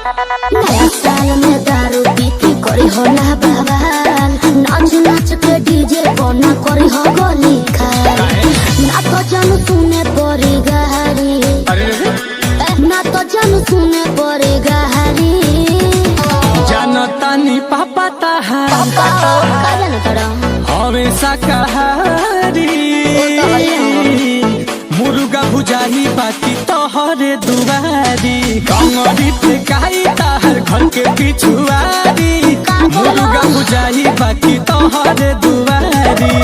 नया साल में दारू पी के करी हो ना बवाल, नाच नाच के डीजे बना करी हो गोली खाल। ना तो जानू सुने पड़ी गहरी, ना तो जानू सुने पड़ी गहरी। जानतानी पापा ताहार हवे शाकाहारी, मुर्गा भुजाही बाकी तोहरे दुआरी। कंगड़ी फेंकाई ताहर घर के पिछुआरी, मुर्गा भुजाही बाकी तोहरे दुआरी।